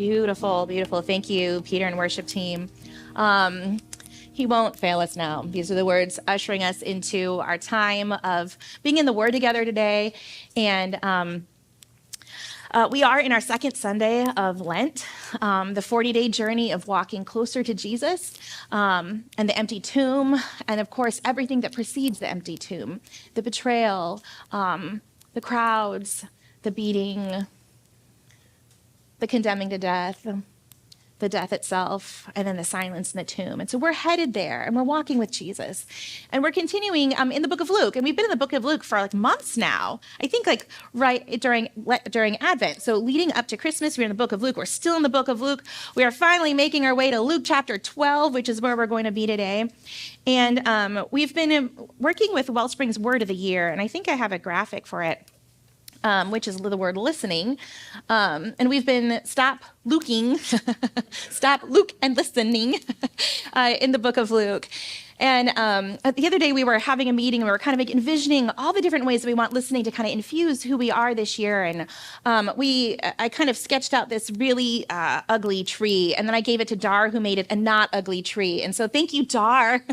Beautiful, beautiful. Thank you, Peter and worship team. He won't fail us now. These are the words ushering us into our time of being in the Word together today. And we are in our second Sunday of Lent, the 40-day journey of walking closer to Jesus, and the empty tomb, and of course, everything that precedes the empty tomb, the betrayal, the crowds, the beating, the condemning to death, the death itself, and then the silence in the tomb. And so we're headed there, and we're walking with Jesus. And we're continuing in the book of Luke. And we've been in the book of Luke for like months now. I think like right during Advent. So leading up to Christmas, we're in the book of Luke. We're still in the book of Luke. We are finally making our way to Luke chapter 12, which is where we're going to be today. And we've been working with Wellspring's Word of the Year. And I think I have a graphic for it. Which is the word listening. And we've been stop Luke and listening in the book of Luke. And the other day we were having a meeting and we were kind of envisioning all the different ways that we want listening to kind of infuse who we are this year. And I kind of sketched out this really ugly tree, and then I gave it to Dar, who made it a not ugly tree. And so thank you, Dar.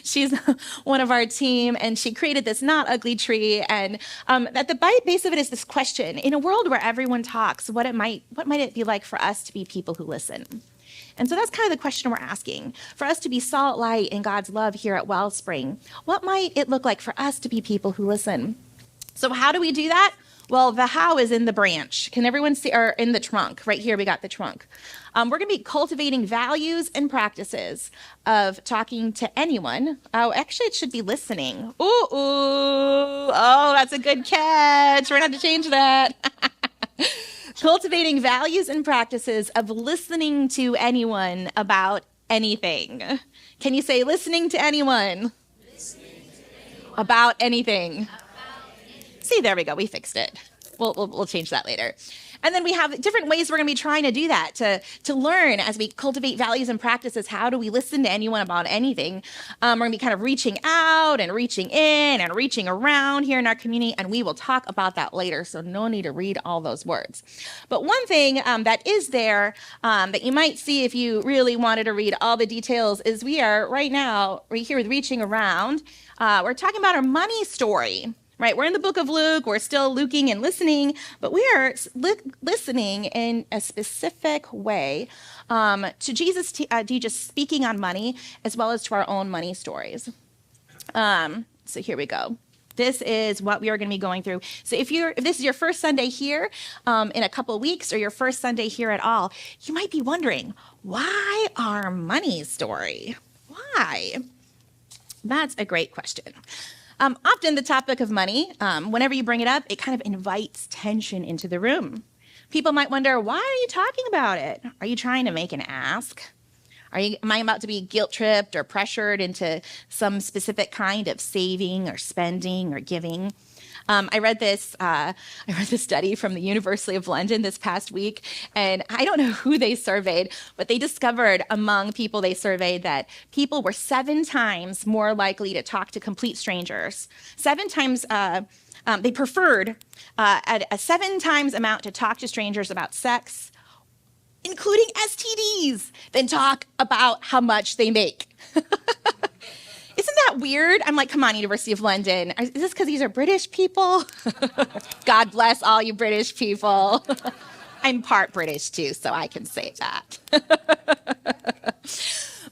She's one of our team, and she created this not ugly tree. And at the base of it is this question: in a world where everyone talks, what might it be like for us to be people who listen? And so that's kind of the question we're asking. For us to be salt, light, in God's love here at Wellspring, what might it look like for us to be people who listen? So how do we do that? Well, the how is in the branch. Can everyone see, or in the trunk? Right here, we got the trunk. We're going to be cultivating values and practices of talking to anyone. Oh, actually, it should be listening. Oh, that's a good catch. We're going to have to change that. Cultivating values and practices of listening to anyone about anything. Can you say listening to anyone? About anything. See, there we go. We fixed it. We'll change that later. And then we have different ways we're going to be trying to do that, to learn as we cultivate values and practices. How do we listen to anyone about anything? We're going to be kind of reaching out and reaching in and reaching around here in our community, and we will talk about that later, so no need to read all those words. But one thing that is there that you might see if you really wanted to read all the details is we are right now, right here with reaching around, we're talking about our money story. Right, we're in the book of Luke, we're still looking and listening, but we are listening in a specific way to Jesus speaking on money, as well as to our own money stories. So here we go. This is what we are going to be going through. So if this is your first Sunday here in a couple of weeks, or your first Sunday here at all, you might be wondering, why our money story? Why? That's a great question. Often the topic of money, whenever you bring it up, it kind of invites tension into the room. People might wonder, why are you talking about it? Are you trying to make an ask? Am I about to be guilt-tripped or pressured into some specific kind of saving or spending or giving? I read this study from the University of London this past week, and I don't know who they surveyed, but they discovered among people they surveyed that people were 7 times more likely to talk to complete strangers. 7 times, they preferred a 7 times amount to talk to strangers about sex, including STDs, than talk about how much they make. Isn't that weird? I'm like, come on, University of London. Is this because these are British people? God bless all you British people. I'm part British too, so I can say that.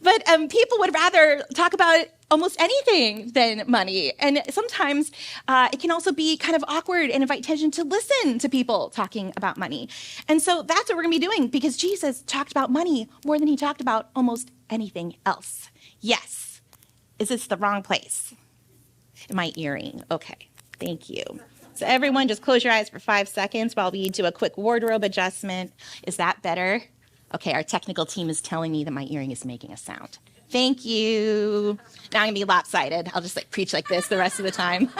But people would rather talk about almost anything than money. And sometimes it can also be kind of awkward and invite tension to listen to people talking about money. And so that's what we're going to be doing, because Jesus talked about money more than he talked about almost anything else. Yes. Is this the wrong place? My earring. Okay, thank you. So everyone just close your eyes for 5 seconds while we do a quick wardrobe adjustment. Is that better? Okay, our technical team is telling me that my earring is making a sound. Thank you. Now I'm gonna be lopsided. I'll just preach like this the rest of the time.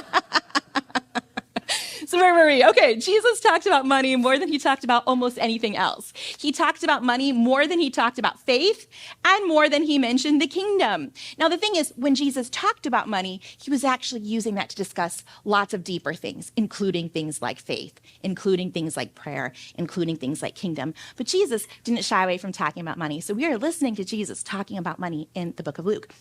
So where were we? Okay, Jesus talked about money more than he talked about almost anything else. He talked about money more than he talked about faith and more than he mentioned the kingdom. Now, the thing is, when Jesus talked about money, he was actually using that to discuss lots of deeper things, including things like faith, including things like prayer, including things like kingdom. But Jesus didn't shy away from talking about money. So we are listening to Jesus talking about money in the book of Luke.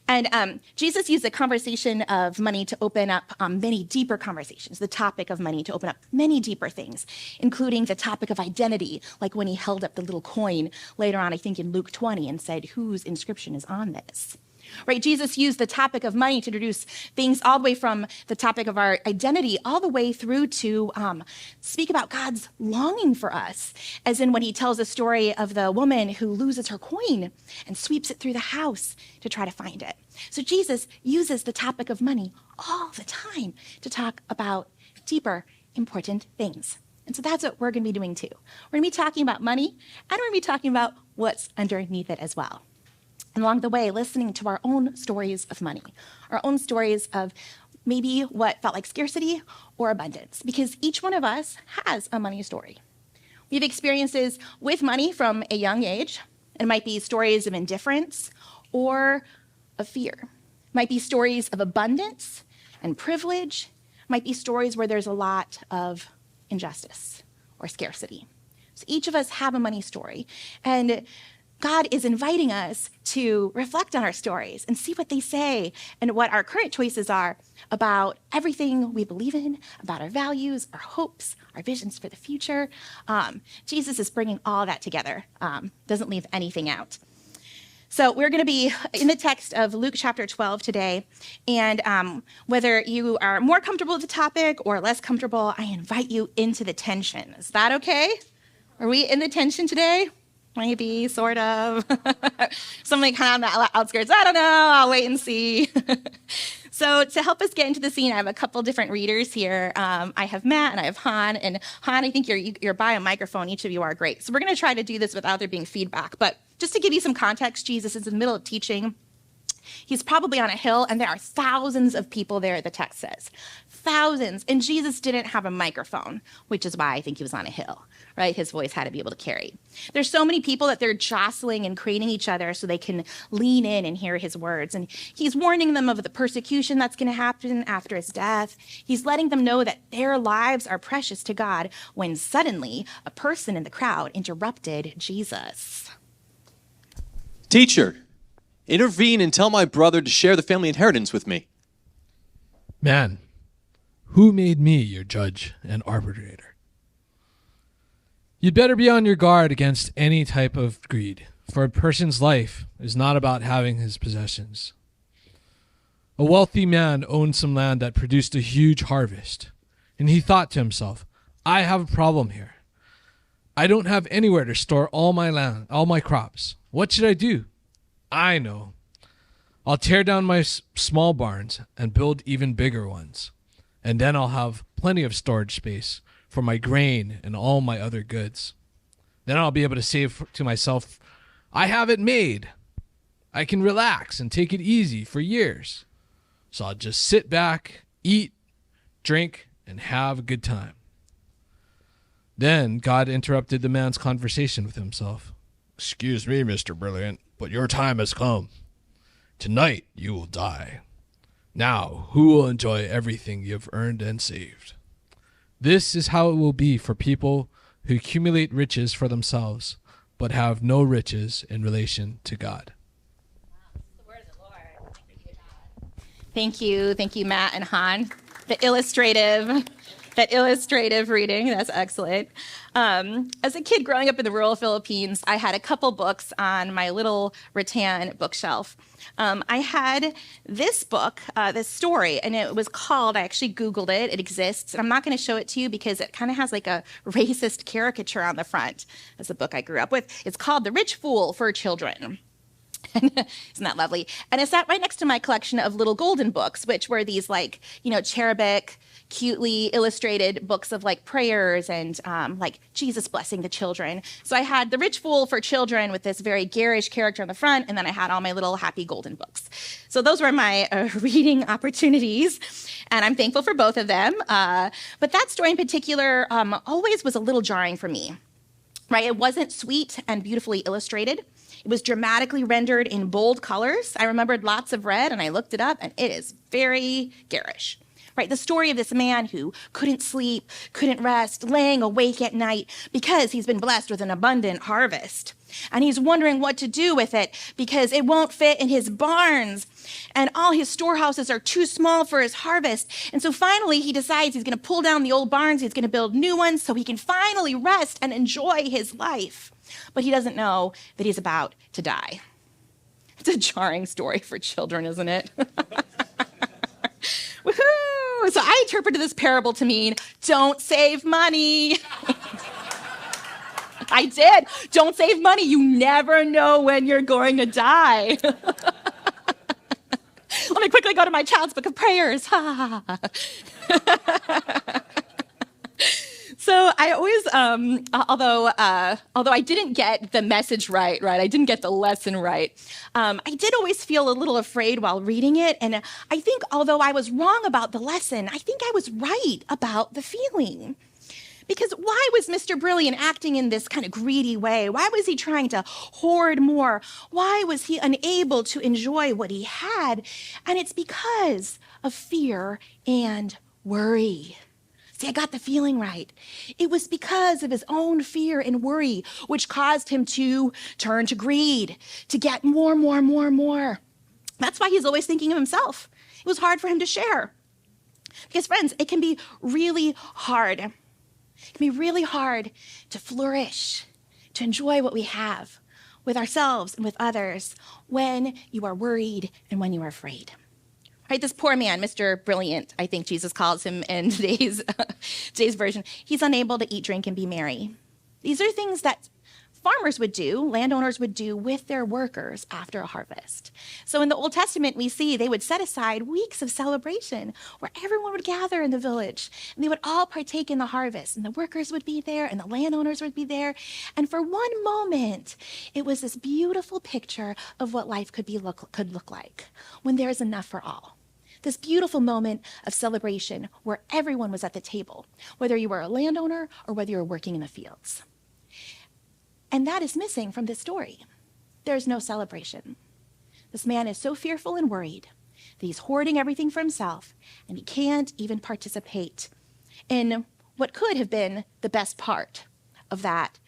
And Jesus used the conversation of money to open up many deeper conversations, the topic of money to open up many deeper things, including the topic of identity, like when he held up the little coin later on, I think in Luke 20, and said, whose inscription is on this? Right? Jesus used the topic of money to introduce things all the way from the topic of our identity all the way through to speak about God's longing for us, as in when he tells the story of the woman who loses her coin and sweeps it through the house to try to find it. So Jesus uses the topic of money all the time to talk about deeper, important things. And so that's what we're going to be doing too. We're going to be talking about money, and we're going to be talking about what's underneath it as well. And along the way, listening to our own stories of money, our own stories of maybe what felt like scarcity or abundance, because each one of us has a money story. We have experiences with money from a young age. It might be stories of indifference or of fear. It might be stories of abundance and privilege. It might be stories where there's a lot of injustice or scarcity. So each of us have a money story. And God is inviting us to reflect on our stories and see what they say and what our current choices are about everything we believe in, about our values, our hopes, our visions for the future. Jesus is bringing all that together, doesn't leave anything out. So we're going to be in the text of Luke chapter 12 today, and whether you are more comfortable with the topic or less comfortable, I invite you into the tension. Is that okay? Are we in the tension today? Maybe, sort of. Something kind of on the outskirts. I don't know. I'll wait and see. So to help us get into the scene, I have a couple different readers here. I have Matt and I have Han. And Han, I think you're by a microphone. Each of you are great. So we're going to try to do this without there being feedback. But just to give you some context, Jesus is in the middle of teaching. He's probably on a hill, and there are thousands of people there, the text says. Thousands. And Jesus didn't have a microphone, which is why I think he was on a hill, right? His voice had to be able to carry. There's so many people that they're jostling and craning each other so they can lean in and hear his words. And he's warning them of the persecution that's going to happen after his death. He's letting them know that their lives are precious to God when suddenly a person in the crowd interrupted Jesus. Teacher, intervene and tell my brother to share the family inheritance with me. Man, who made me your judge and arbitrator? You'd better be on your guard against any type of greed, for a person's life is not about having his possessions. A wealthy man owned some land that produced a huge harvest, and he thought to himself, I have a problem here. I don't have anywhere to store all my land, all my crops. What should I do? I know. I'll tear down my small barns and build even bigger ones. And then I'll have plenty of storage space for my grain and all my other goods. Then I'll be able to say to myself, I have it made. I can relax and take it easy for years. So I'll just sit back, eat, drink, and have a good time. Then God interrupted the man's conversation with himself. Excuse me, Mr. Brilliant, but your time has come. Tonight you will die. Now, who will enjoy everything you have earned and saved? This is how it will be for people who accumulate riches for themselves, but have no riches in relation to God. The word of the Lord. Thank you, Matt and Han. That illustrative reading, that's excellent. As a kid growing up in the rural Philippines, I had a couple books on my little rattan bookshelf. I had this book, this story, and it was called, I actually Googled it, it exists, and I'm not going to show it to you because it kind of has like a racist caricature on the front. That's the book I grew up with. It's called The Rich Fool for Children. Isn't that lovely? And it sat right next to my collection of little golden books, which were these cherubic, cutely illustrated books of prayers and Jesus blessing the children. So I had The Rich Fool for children with this very garish character on the front, and then I had all my little happy golden books. So those were my reading opportunities, and I'm thankful for both of them. But that story in particular always was a little jarring for me. Right? It wasn't sweet and beautifully illustrated. It was dramatically rendered in bold colors. I remembered lots of red, and I looked it up, and it is very garish. Right? The story of this man who couldn't sleep, couldn't rest, laying awake at night because he's been blessed with an abundant harvest. And he's wondering what to do with it because it won't fit in his barns. And all his storehouses are too small for his harvest. And so finally he decides he's going to pull down the old barns. He's going to build new ones so he can finally rest and enjoy his life. But he doesn't know that he's about to die. It's a jarring story for children, isn't it? Woohoo! So I interpreted this parable to mean, don't save money. I did. Don't save money. You never know when you're going to die. Let me quickly go to my child's book of prayers. So I always, although I didn't get the message right, I didn't get the lesson right, I did always feel a little afraid while reading it. And I think although I was wrong about the lesson, I think I was right about the feeling. Because why was Mr. Brilliant acting in this kind of greedy way? Why was he trying to hoard more? Why was he unable to enjoy what he had? And it's because of fear and worry. See, I got the feeling right. It was because of his own fear and worry, which caused him to turn to greed, to get more. That's why he's always thinking of himself. It was hard for him to share. Because, friends, it can be really hard. It can be really hard to flourish, to enjoy what we have with ourselves and with others when you are worried and when you are afraid. Right, this poor man, Mr. Brilliant, I think Jesus calls him in today's version, he's unable to eat, drink, and be merry. These are things that farmers would do, landowners would do with their workers after a harvest. So in the Old Testament, we see they would set aside weeks of celebration where everyone would gather in the village and they would all partake in the harvest, and the workers would be there and the landowners would be there. And for one moment, it was this beautiful picture of what life could look like when there is enough for all. This beautiful moment of celebration where everyone was at the table, whether you were a landowner or whether you were working in the fields. And that is missing from this story. There's no celebration. This man is so fearful and worried that he's hoarding everything for himself, and he can't even participate in what could have been the best part of that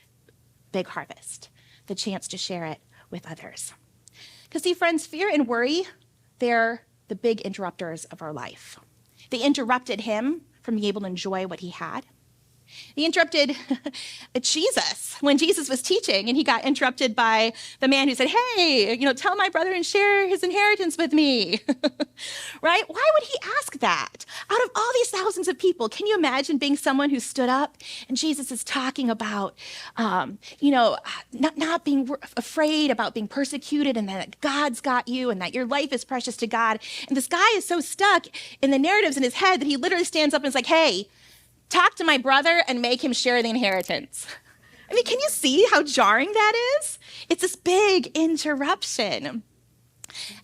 big harvest, the chance to share it with others. Because see, friends, fear and worry, they're the big interrupters of our life. They interrupted him from being able to enjoy what he had. He interrupted Jesus when Jesus was teaching, and he got interrupted by the man who said, hey, tell my brother and share his inheritance with me. Right? Why would he ask that? Out of all these thousands of people, can you imagine being someone who stood up and Jesus is talking about, not being afraid about being persecuted, and that God's got you and that your life is precious to God. And this guy is so stuck in the narratives in his head that he literally stands up and is like, hey, talk to my brother and make him share the inheritance. I mean, can you see how jarring that is? It's this big interruption.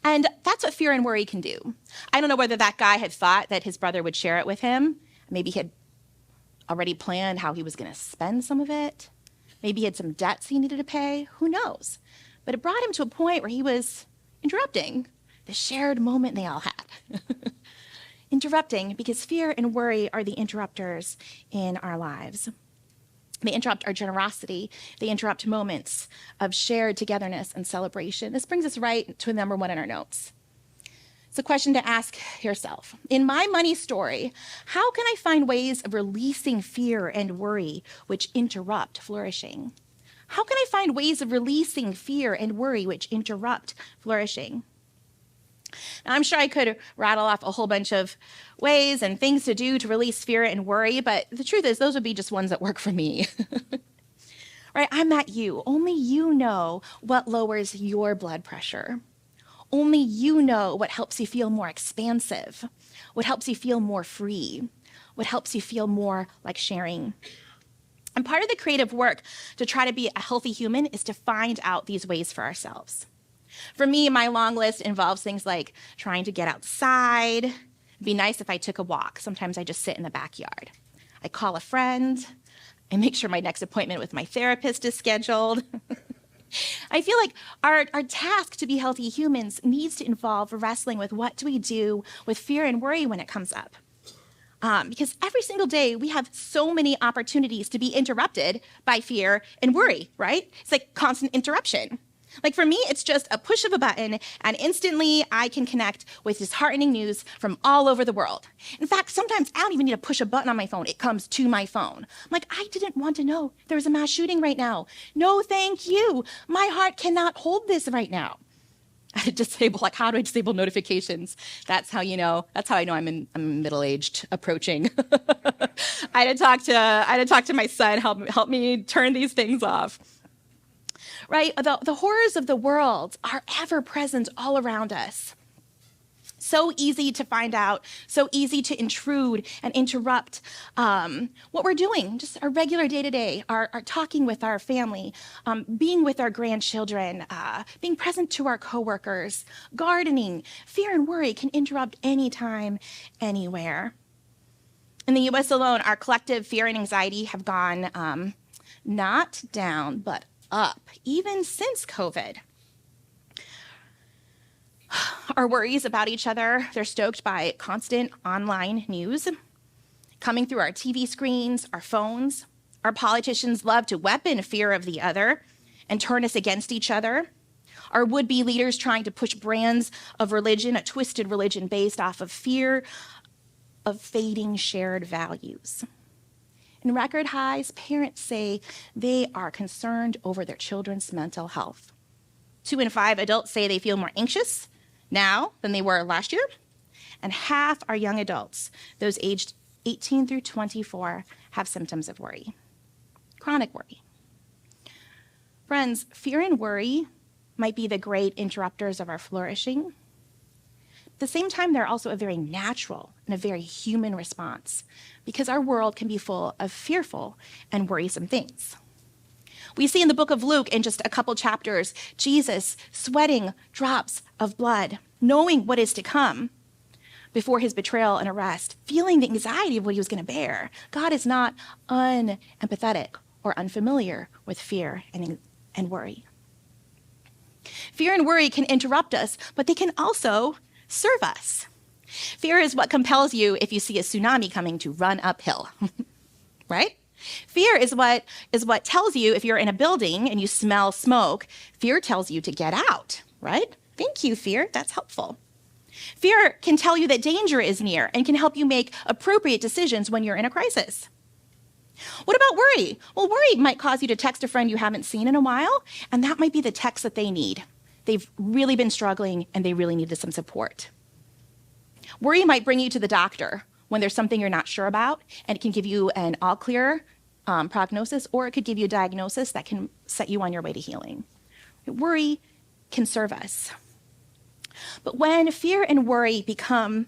And that's what fear and worry can do. I don't know whether that guy had thought that his brother would share it with him. Maybe he had already planned how he was going to spend some of it. Maybe he had some debts he needed to pay. Who knows? But it brought him to a point where he was interrupting the shared moment they all had. Interrupting because fear and worry are the interrupters in our lives. They interrupt our generosity. They interrupt moments of shared togetherness and celebration. This brings us right to number one in our notes. It's a question to ask yourself. In my money story, how can I find ways of releasing fear and worry which interrupt flourishing? How can I find ways of releasing fear and worry which interrupt flourishing? Now, I'm sure I could rattle off a whole bunch of ways and things to do to release fear and worry, but the truth is those would be just ones that work for me. right? I'm not you. Only you know what lowers your blood pressure. Only you know what helps you feel more expansive, what helps you feel more free, what helps you feel more like sharing. And part of the creative work to try to be a healthy human is to find out these ways for ourselves. For me, my long list involves things like trying to get outside. It'd be nice if I took a walk. Sometimes I just sit in the backyard. I call a friend. I make sure my next appointment with my therapist is scheduled. I feel like our task to be healthy humans needs to involve wrestling with what do we do with fear and worry when it comes up. Because every single day we have so many opportunities to be interrupted by fear and worry, right? It's like constant interruption. Like for me, it's just a push of a button and instantly I can connect with disheartening news from all over the world. In fact, sometimes I don't even need to push a button on my phone. It comes to my phone. I'm like, I didn't want to know there was a mass shooting right now. No, thank you. My heart cannot hold this right now. I disable, like, how do I disable notifications? That's how I know I'm middle-aged, approaching. I had to talk to my son, help me turn these things off. Right? The horrors of the world are ever present all around us. So easy to find out, so easy to intrude and interrupt what we're doing, just our regular day-to-day, our talking with our family, being with our grandchildren, being present to our coworkers, gardening. Fear and worry can interrupt anytime, anywhere. In the US alone, our collective fear and anxiety have gone not down, but up, even since COVID. Our worries about each other, they're stoked by constant online news coming through our TV screens, our phones. Our politicians love to weapon fear of the other and turn us against each other. Our would-be leaders trying to push brands of religion, a twisted religion based off of fear of fading shared values. In record highs, parents say they are concerned over their children's mental health. 2 in 5 adults say they feel more anxious now than they were last year. And half are young adults, those aged 18 through 24, have symptoms of worry, chronic worry. Friends, fear and worry might be the great interrupters of our flourishing. At the same time, they're also a very natural and a very human response because our world can be full of fearful and worrisome things. We see in the book of Luke, in just a couple chapters, Jesus sweating drops of blood, knowing what is to come before his betrayal and arrest, feeling the anxiety of what he was going to bear. God is not unempathetic or unfamiliar with fear and worry. Fear and worry can interrupt us, but they can also serve us. Fear is what compels you, if you see a tsunami coming, to run uphill, right? Fear is what tells you, if you're in a building and you smell smoke, fear tells you to get out, right? Thank you, fear. That's helpful. Fear can tell you that danger is near and can help you make appropriate decisions when you're in a crisis. What about worry? Well, worry might cause you to text a friend you haven't seen in a while, and that might be the text that they need. They've really been struggling and they really needed some support. Worry might bring you to the doctor when there's something you're not sure about, and it can give you an all-clear prognosis, or it could give you a diagnosis that can set you on your way to healing. Worry can serve us. But when fear and worry become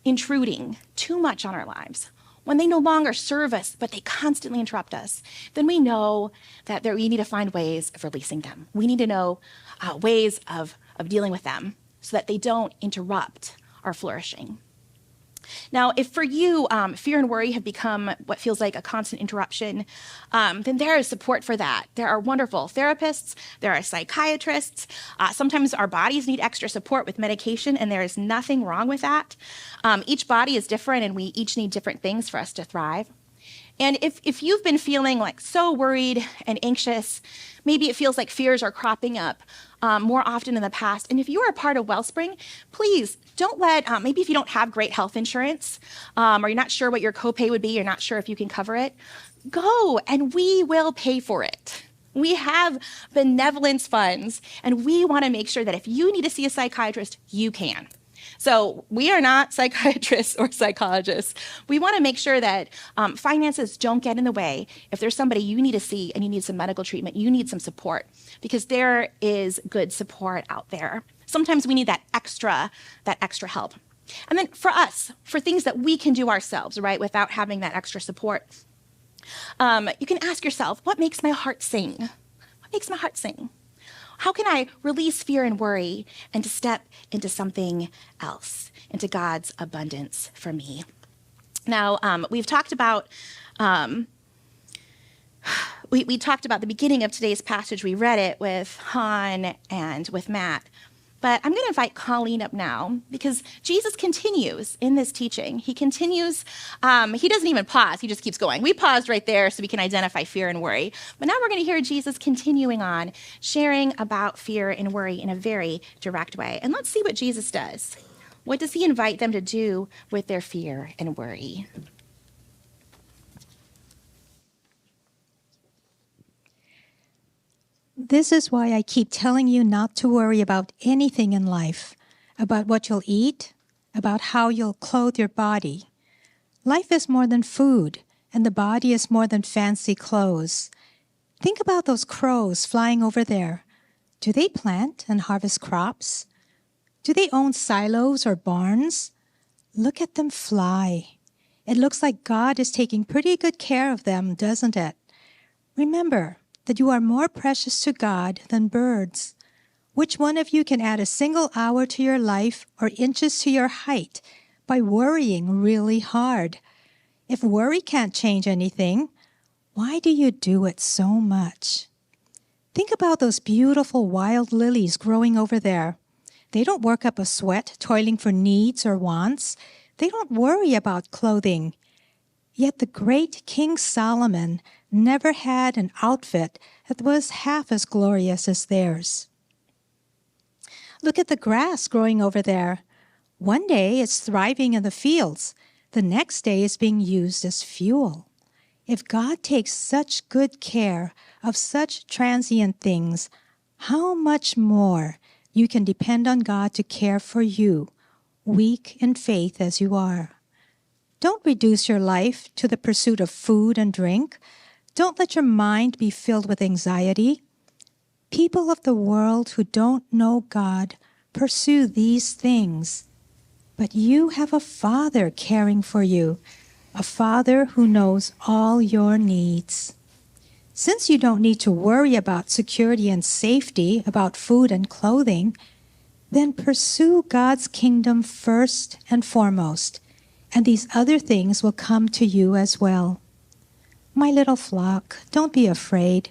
intruding too much on our lives, when they no longer serve us, but they constantly interrupt us, then we know that we need to find ways of releasing them. We need to know ways of dealing with them so that they don't interrupt our flourishing. Now, if for you, fear and worry have become what feels like a constant interruption, then there is support for that. There are wonderful therapists, there are psychiatrists. Sometimes our bodies need extra support with medication, and there is nothing wrong with that. Each body is different, and we each need different things for us to thrive. And if you've been feeling like so worried and anxious, maybe it feels like fears are cropping up more often in the past. And if you are a part of Wellspring, please don't let, maybe if you don't have great health insurance, or you're not sure what your copay would be, you're not sure if you can cover it, go and we will pay for it. We have benevolence funds, and we want to make sure that if you need to see a psychiatrist, you can. So we are not psychiatrists or psychologists. We want to make sure that finances don't get in the way. If there's somebody you need to see and you need some medical treatment, you need some support, because there is good support out there. Sometimes we need that extra help. And then for us, for things that we can do ourselves, right, without having that extra support, you can ask yourself, what makes my heart sing? What makes my heart sing? How can I release fear and worry and to step into something else, into God's abundance for me? Now, we've talked about, we talked about the beginning of today's passage. We read it with Han and with Matt. But I'm going to invite Colleen up now, because Jesus continues in this teaching. He continues, he doesn't even pause, he just keeps going. We paused right there so we can identify fear and worry. But now we're going to hear Jesus continuing on, sharing about fear and worry in a very direct way. And let's see what Jesus does. What does he invite them to do with their fear and worry? This is why I keep telling you not to worry about anything in life, about what you'll eat, about how you'll clothe your body. Life is more than food, and the body is more than fancy clothes. Think about those crows flying over there. Do they plant and harvest crops? Do they own silos or barns? Look at them fly. It looks like God is taking pretty good care of them, doesn't it? Remember that you are more precious to God than birds. Which one of you can add a single hour to your life or inches to your height by worrying really hard? If worry can't change anything, why do you do it so much? Think about those beautiful wild lilies growing over there. They don't work up a sweat toiling for needs or wants. They don't worry about clothing. Yet the great King Solomon never had an outfit that was half as glorious as theirs. Look at the grass growing over there. One day it's thriving in the fields. The next day it's being used as fuel. If God takes such good care of such transient things, how much more you can depend on God to care for you, weak in faith as you are. Don't reduce your life to the pursuit of food and drink. Don't let your mind be filled with anxiety. People of the world who don't know God pursue these things. But you have a Father caring for you, a Father who knows all your needs. Since you don't need to worry about security and safety, about food and clothing, then pursue God's kingdom first and foremost, and these other things will come to you as well. My little flock, don't be afraid.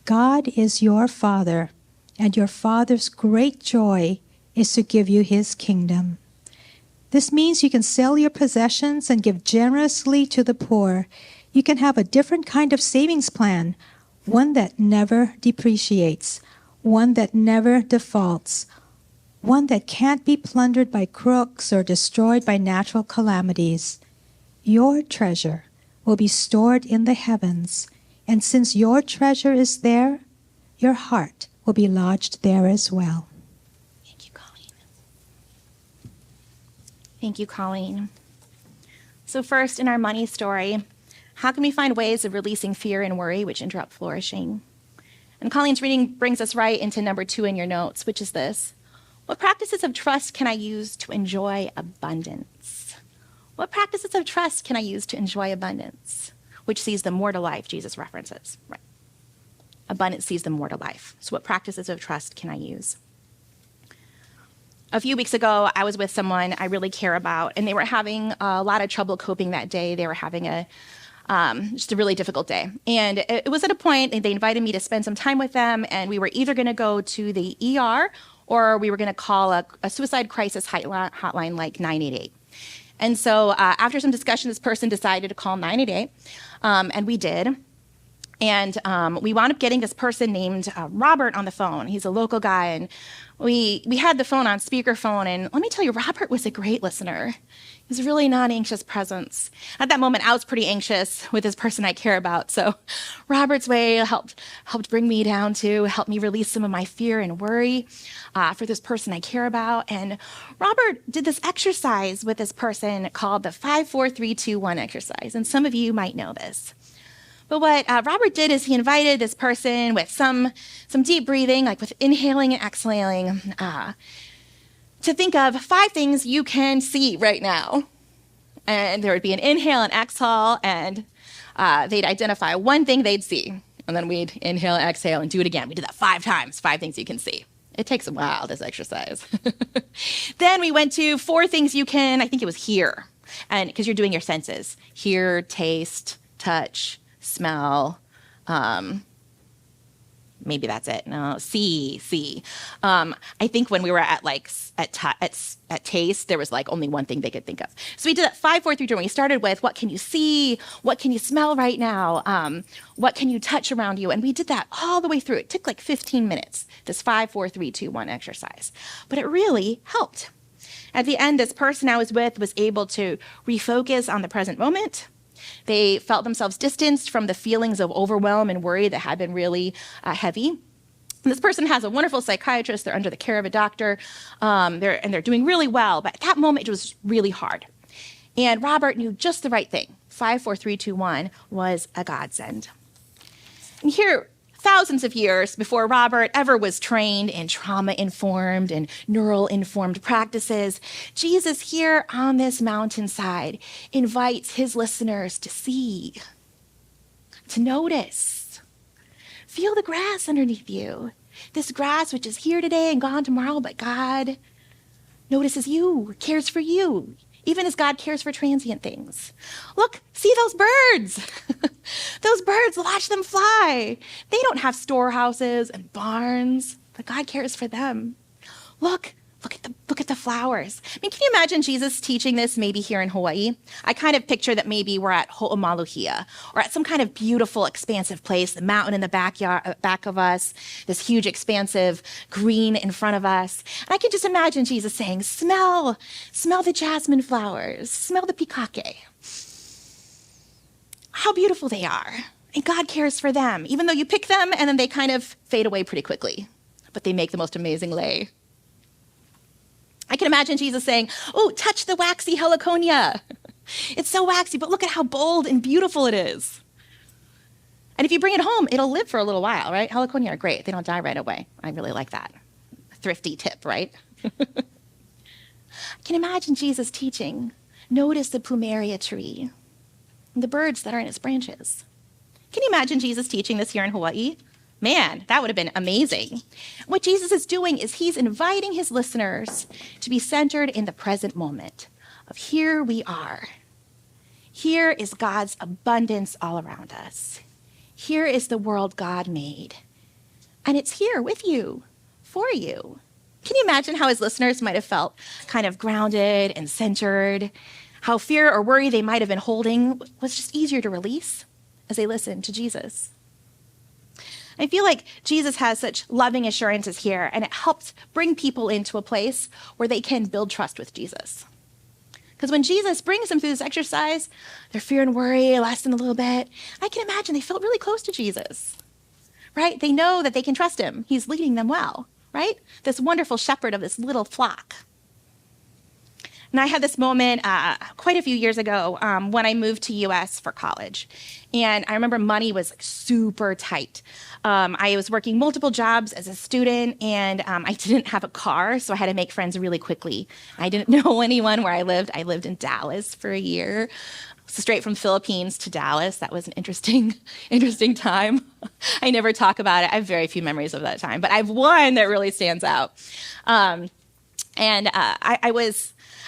God is your Father, and your Father's great joy is to give you his kingdom. This means you can sell your possessions and give generously to the poor. You can have a different kind of savings plan, one that never depreciates, one that never defaults, one that can't be plundered by crooks or destroyed by natural calamities. Your treasure will be stored in the heavens, and since your treasure is there, your heart will be lodged there as well. Thank you, Colleen. Thank you, Colleen. So first, in our money story, how can we find ways of releasing fear and worry which interrupt flourishing? And Colleen's reading brings us right into number 2 in your notes, which is this. What practices of trust can I use to enjoy abundance? What practices of trust can I use to enjoy abundance? Which sees them more to life, Jesus references. Right. Abundance sees them more to life. So what practices of trust can I use? A few weeks ago, I was with someone I really care about, and they were having a lot of trouble coping that day. They were having just a really difficult day. And it was at a point, they invited me to spend some time with them, and we were either going to go to the ER or we were going to call a suicide crisis hotline like 988. And so after some discussion, this person decided to call 988, and we did. And we wound up getting this person named Robert on the phone. He's a local guy, and we had the phone on speakerphone. And let me tell you, Robert was a great listener. He was a really non-anxious presence. At that moment, I was pretty anxious with this person I care about. So Robert's way helped bring me down to, help me release some of my fear and worry for this person I care about. And Robert did this exercise with this person called the 5, 4, 3, 2, 1 exercise. And some of you might know this. But what Robert did is he invited this person with some deep breathing, like with inhaling and exhaling, to think of 5 things you can see right now. And there would be an inhale and exhale, and they'd identify one thing they'd see. And then we'd inhale and exhale and do it again. We did that 5 times, 5 things you can see. It takes a while, this exercise. Then we went to 4 things you can, I think it was hear. And because you're doing your senses, hear, taste, touch, smell, maybe that's it. No, see. I think when we were at taste, there was like only one thing they could think of. So we did that 5, 4, 3, 2. We started with what can you see, what can you smell right now, what can you touch around you, and we did that all the way through. It took like 15 minutes. This 5, 4, 3, 2, 1 exercise, but it really helped. At the end, this person I was with was able to refocus on the present moment. They felt themselves distanced from the feelings of overwhelm and worry that had been really heavy. And this person has a wonderful psychiatrist. They're under the care of a doctor, they're doing really well. But at that moment, it was really hard. And Robert knew just the right thing. 5, 4, 3, 2, 1 was a godsend. And here, thousands of years before Robert ever was trained in trauma-informed and neural-informed practices, Jesus here on this mountainside invites his listeners to see, to notice. Feel the grass underneath you. This grass which is here today and gone tomorrow, but God notices you, cares for you, even as God cares for transient things. Look, see those birds. Those birds, watch them fly. They don't have storehouses and barns, but God cares for them. Look at the flowers. I mean, can you imagine Jesus teaching this maybe here in Hawaii? I kind of picture that maybe we're at Ho'omaluhia or at some kind of beautiful, expansive place, the mountain in the back of us, this huge, expansive green in front of us. And I can just imagine Jesus saying, smell the jasmine flowers, smell the pikake. How beautiful they are. And God cares for them, even though you pick them and then they kind of fade away pretty quickly, but they make the most amazing lei. I can imagine Jesus saying, oh, touch the waxy heliconia. It's so waxy, but look at how bold and beautiful it is. And if you bring it home, it'll live for a little while, right? Heliconia are great. They don't die right away. I really like that. A thrifty tip, right? I can imagine Jesus teaching, notice the plumeria tree and the birds that are in its branches. Can you imagine Jesus teaching this here in Hawaii? Man, that would have been amazing. What Jesus is doing is he's inviting his listeners to be centered in the present moment of here we are. Here is God's abundance all around us. Here is the world God made. And it's here with you, for you. Can you imagine how his listeners might have felt kind of grounded and centered? How fear or worry they might have been holding was just easier to release as they listened to Jesus. I feel like Jesus has such loving assurances here, and it helps bring people into a place where they can build trust with Jesus. Because when Jesus brings them through this exercise, their fear and worry lessen a little bit. I can imagine they felt really close to Jesus, right? They know that they can trust him. He's leading them well, right? This wonderful shepherd of this little flock. And I had this moment quite a few years ago when I moved to U.S. for college. And I remember money was like super tight. I was working multiple jobs as a student, and I didn't have a car, so I had to make friends really quickly. I didn't know anyone where I lived. I lived in Dallas for a year. So straight from Philippines to Dallas. That was an interesting time. I never talk about it. I have very few memories of that time, but I have one that really stands out. I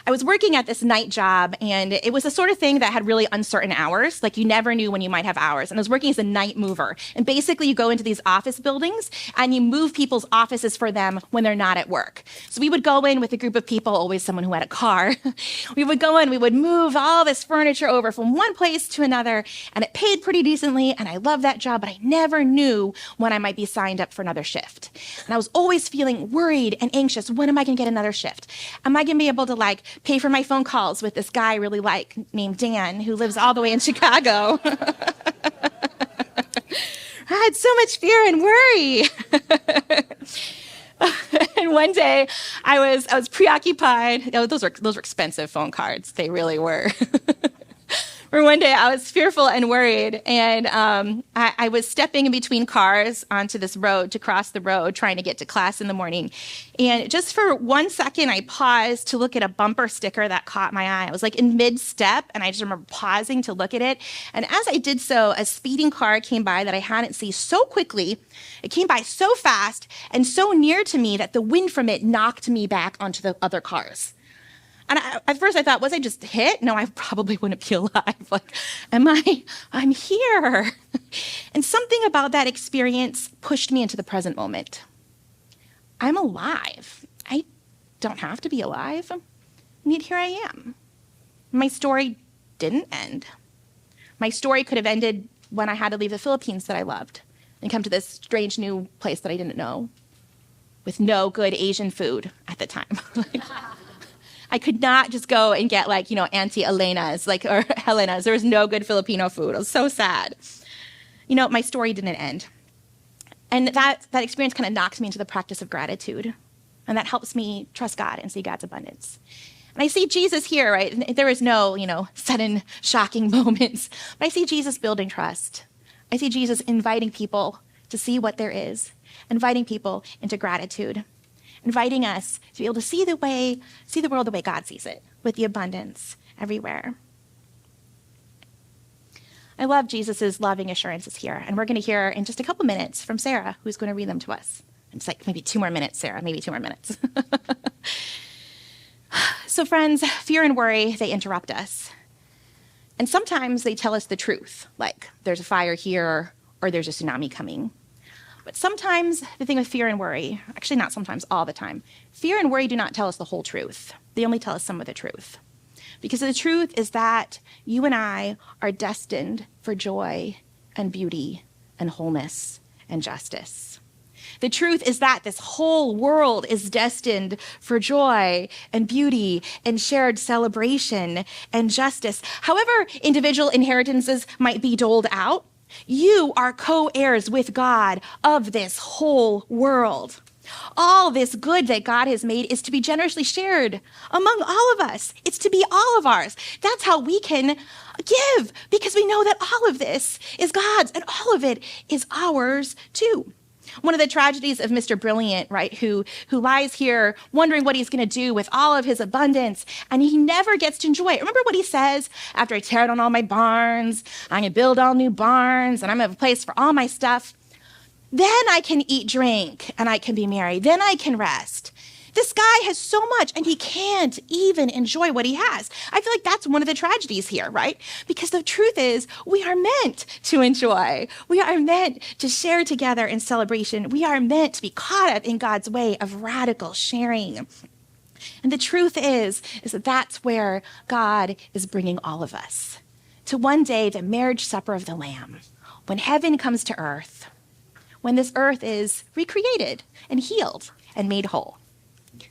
I was working at this night job, and it was the sort of thing that had really uncertain hours. Like, you never knew when you might have hours. And I was working as a night mover. And basically, you go into these office buildings, and you move people's offices for them when they're not at work. So we would go in with a group of people, always someone who had a car. We would go in, we would move all this furniture over from one place to another, and it paid pretty decently, and I loved that job, but I never knew when I might be signed up for another shift. And I was always feeling worried and anxious. When am I going to get another shift? Am I going to be able to pay for my phone calls with this guy I really like named Dan, who lives all the way in Chicago? I had so much fear and worry. And one day I was preoccupied. Oh, those were expensive phone cards. They really were. Or one day I was fearful and worried, and I was stepping in between cars onto this road to cross the road, trying to get to class in the morning. And just for 1 second, I paused to look at a bumper sticker that caught my eye. I was in mid-step, and I just remember pausing to look at it. And as I did so, a speeding car came by that I hadn't seen so quickly. It came by so fast and so near to me that the wind from it knocked me back onto the other cars. And at first I thought, was I just hit? No, I probably wouldn't be alive. I'm here. And something about that experience pushed me into the present moment. I'm alive. I don't have to be alive. And yet here I am. My story didn't end. My story could have ended when I had to leave the Philippines that I loved and come to this strange new place that I didn't know with no good Asian food at the time. I could not just go and get Auntie Elena's or Helena's. There was no good Filipino food. I was so sad. My story didn't end. And that experience kind of knocks me into the practice of gratitude. And that helps me trust God and see God's abundance. And I see Jesus here, right? And there is no, sudden shocking moments. But I see Jesus building trust. I see Jesus inviting people to see what there is, inviting people into gratitude, inviting us to be able to see the world the way God sees it, with the abundance everywhere. I love Jesus' loving assurances here, and we're going to hear in just a couple minutes from Sarah, who's going to read them to us. It's maybe 2 more minutes, Sarah, maybe 2 more minutes. So friends, fear and worry, they interrupt us. And sometimes they tell us the truth, like there's a fire here or there's a tsunami coming. But sometimes the thing with fear and worry, actually not sometimes, all the time, fear and worry do not tell us the whole truth. They only tell us some of the truth. Because the truth is that you and I are destined for joy and beauty and wholeness and justice. The truth is that this whole world is destined for joy and beauty and shared celebration and justice. However individual inheritances might be doled out, you are co-heirs with God of this whole world. All this good that God has made is to be generously shared among all of us. It's to be all of ours. That's how we can give, because we know that all of this is God's and all of it is ours too. One of the tragedies of Mr. Brilliant, right, who lies here wondering what he's going to do with all of his abundance, and he never gets to enjoy it. Remember what he says? After I tear down all my barns, I'm going to build all new barns, and I'm going to have a place for all my stuff. Then I can eat, drink, and I can be merry. Then I can rest. This guy has so much, and he can't even enjoy what he has. I feel like that's one of the tragedies here, right? Because the truth is, we are meant to enjoy. We are meant to share together in celebration. We are meant to be caught up in God's way of radical sharing. And the truth is that that's where God is bringing all of us. To one day, the marriage supper of the Lamb, when heaven comes to earth, when this earth is recreated and healed and made whole.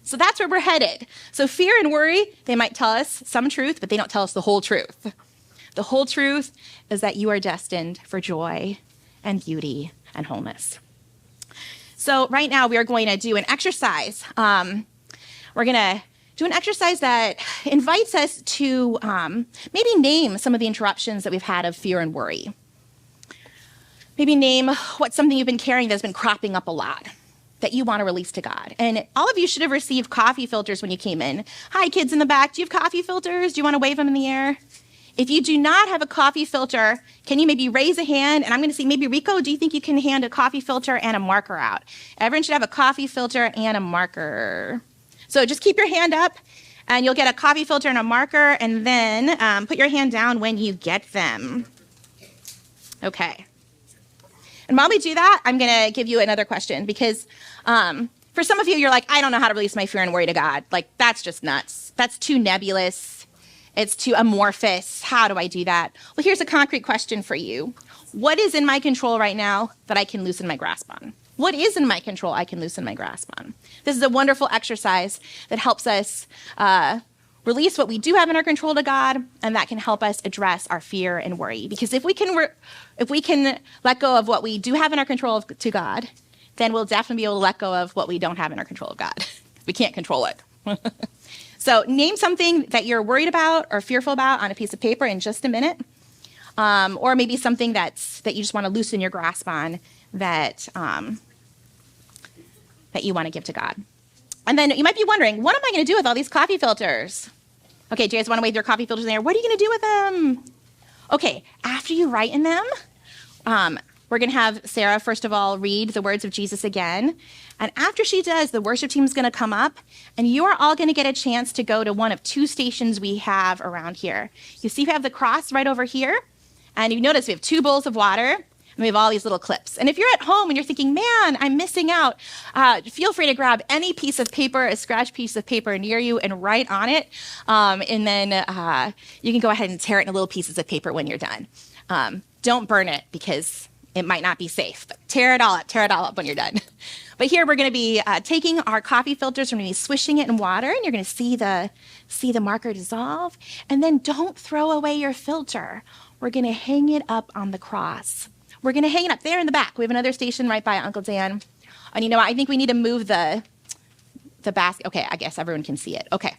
So that's where we're headed. So fear and worry, they might tell us some truth, but they don't tell us the whole truth. The whole truth is that you are destined for joy and beauty and wholeness. So right now we are going to do an exercise. We're going to do an exercise that invites us to maybe name some of the interruptions that we've had of fear and worry. Maybe name what's something you've been carrying that's been cropping up a lot, that you want to release to God. And all of you should have received coffee filters when you came in. Hi, kids in the back. Do you have coffee filters? Do you want to wave them in the air? If you do not have a coffee filter, can you maybe raise a hand? And I'm going to see, maybe Rico, do you think you can hand a coffee filter and a marker out? Everyone should have a coffee filter and a marker. So just keep your hand up. And you'll get a coffee filter and a marker, and then put your hand down when you get them. Okay. And while we do that, I'm going to give you another question because for some of you, you're like, I don't know how to release my fear and worry to God. Like, that's just nuts. That's too nebulous. It's too amorphous. How do I do that? Well, here's a concrete question for you. What is in my control right now that I can loosen my grasp on? What is in my control I can loosen my grasp on? This is a wonderful exercise that helps us release what we do have in our control to God, and that can help us address our fear and worry. Because if we can let go of what we do have in our control to God, then we'll definitely be able to let go of what we don't have in our control of God. We can't control it. So name something that you're worried about or fearful about on a piece of paper in just a minute. Or maybe something that you just want to loosen your grasp on that you want to give to God. And then you might be wondering, what am I going to do with all these coffee filters? Okay, do you guys want to wave your coffee filters in there? What are you going to do with them? Okay, after you write in them, we're going to have Sarah, first of all, read the words of Jesus again. And after she does, the worship team is going to come up, and you are all going to get a chance to go to one of two stations we have around here. You see we have the cross right over here, and you notice we have 2 bowls of water, and we have all these little clips. And if you're at home and you're thinking, man, I'm missing out, feel free to grab any piece of paper, a scratch piece of paper near you, and write on it. And then you can go ahead and tear it into little pieces of paper when you're done. Don't burn it because it might not be safe, but tear it all up when you're done. But here we're going to be taking our coffee filters, we're going to be swishing it in water, and you're going to see the marker dissolve. And then don't throw away your filter. We're going to hang it up on the cross. We're going to hang it up there in the back. We have another station right by Uncle Dan. And you know what? I think we need to move the basket. Okay, I guess everyone can see it. Okay.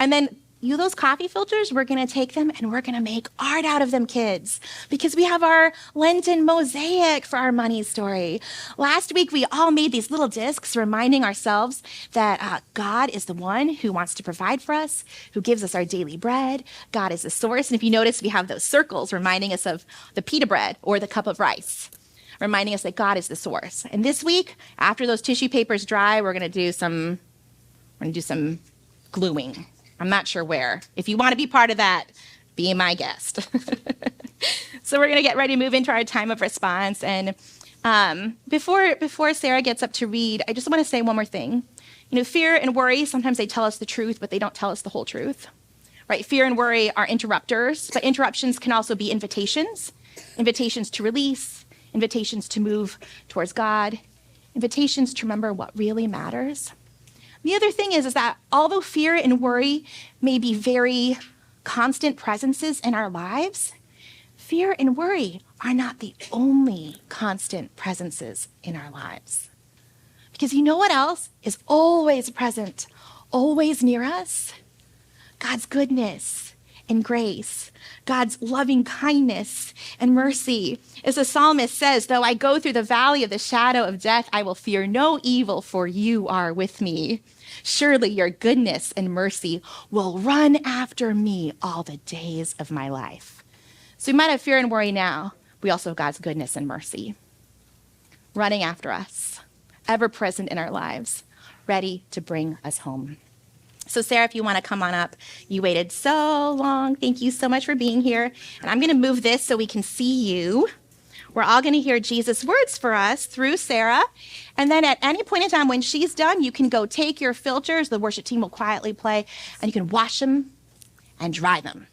And then those coffee filters, we're going to take them and we're going to make art out of them, kids, because we have our Lenten mosaic for our money story. Last week, we all made these little discs reminding ourselves that God is the one who wants to provide for us, who gives us our daily bread. God is the source. And if you notice, we have those circles reminding us of the pita bread or the cup of rice, reminding us that God is the source. And this week, after those tissue papers dry, we're going to do some gluing. I'm not sure where. If you want to be part of that, be my guest. So we're going to get ready to move into our time of response. And before Sarah gets up to read, I just want to say one more thing. You know, fear and worry, sometimes they tell us the truth, but they don't tell us the whole truth. Right? Fear and worry are interrupters, but interruptions can also be invitations to release, invitations to move towards God, invitations to remember what really matters. The other thing is that although fear and worry may be very constant presences in our lives, fear and worry are not the only constant presences in our lives. Because you know what else is always present, always near us? God's goodness and grace, God's loving kindness and mercy. As the psalmist says, though I go through the valley of the shadow of death, I will fear no evil, for you are with me. Surely your goodness and mercy will run after me all the days of my life. So we might have fear and worry now. We also have God's goodness and mercy running after us, ever present in our lives, ready to bring us home. So Sarah, if you want to come on up, you waited so long. Thank you so much for being here. And I'm going to move this so we can see you. We're all going to hear Jesus' words for us through Sarah. And then at any point in time when she's done, you can go take your filters. The worship team will quietly play, and you can wash them and dry them.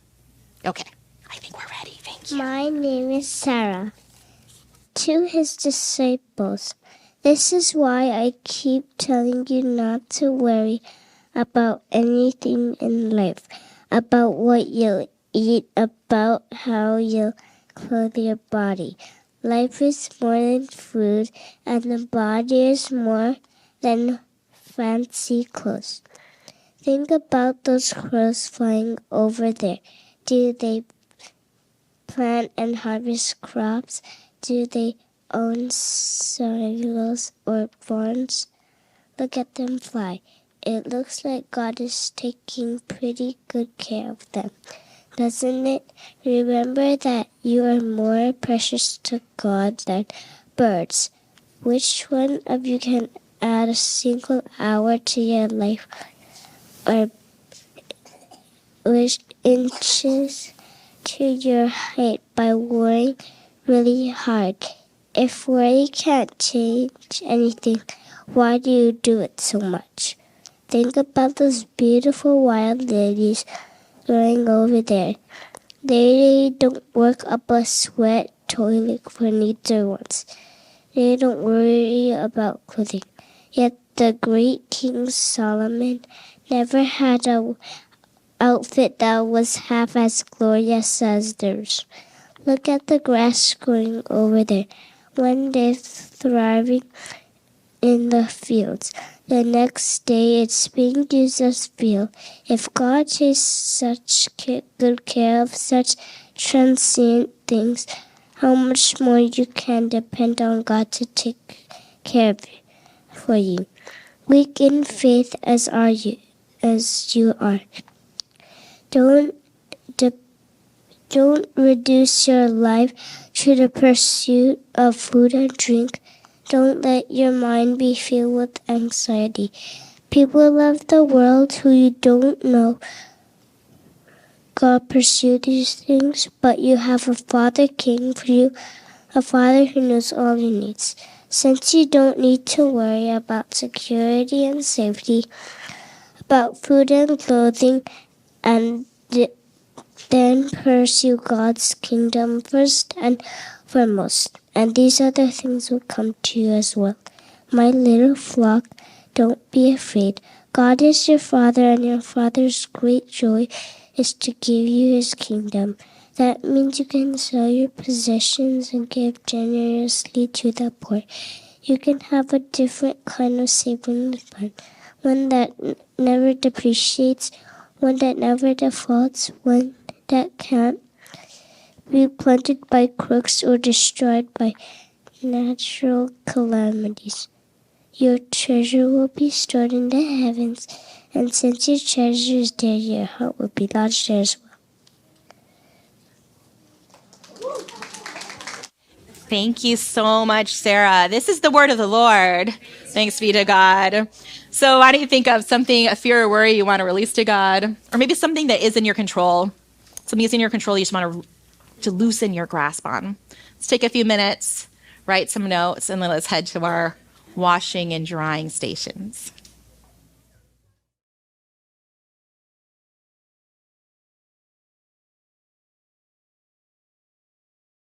Okay, I think we're ready. Thank you. My name is Sarah. To his disciples, this is why I keep telling you not to worry about anything in life, about what you'll eat, about how you'll clothe your body. Life is more than food, and the body is more than fancy clothes. Think about those crows flying over there. Do they plant and harvest crops? Do they own silos or barns? Look at them fly. It looks like God is taking pretty good care of them, doesn't it? Remember that you are more precious to God than birds. Which one of you can add a single hour to your life? Or inches to your height by worrying really hard. If worry can't change anything, why do you do it so much? Think about those beautiful wild lilies growing over there. They don't work up a sweat toilet for needs or wants. They don't worry about clothing. Yet the great King Solomon never had an outfit that was half as glorious as theirs. Look at the grass growing over there. One day thriving in the fields. The next day it's being used as fuel. If God takes such good care of such transient things, how much more you can depend on God to take care of it for you. Weak in faith as you are. Don't reduce your life to the pursuit of food and drink. Don't let your mind be filled with anxiety. People of the world who you don't know, God pursue these things, but you have a Father King for you, a Father who knows all your needs. Since you don't need to worry about security and safety, about food and clothing, and then pursue God's kingdom first and foremost, and these other things will come to you as well. My little flock, don't be afraid. God is your Father, and your Father's great joy is to give you his kingdom. That means you can sell your possessions and give generously to the poor. You can have a different kind of savings fund, one that never depreciates, one that never defaults, one that can't be planted by crooks or destroyed by natural calamities. Your treasure will be stored in the heavens, and since your treasure is there, your heart will be lodged there as well. Thank you so much, Sarah. This is the word of the Lord. Thanks be to God. So why don't you think of something, a fear or worry you want to release to God, or maybe something that is in your control. Something is in your control you just want to loosen your grasp on. Let's take a few minutes, write some notes, and then let's head to our washing and drying stations.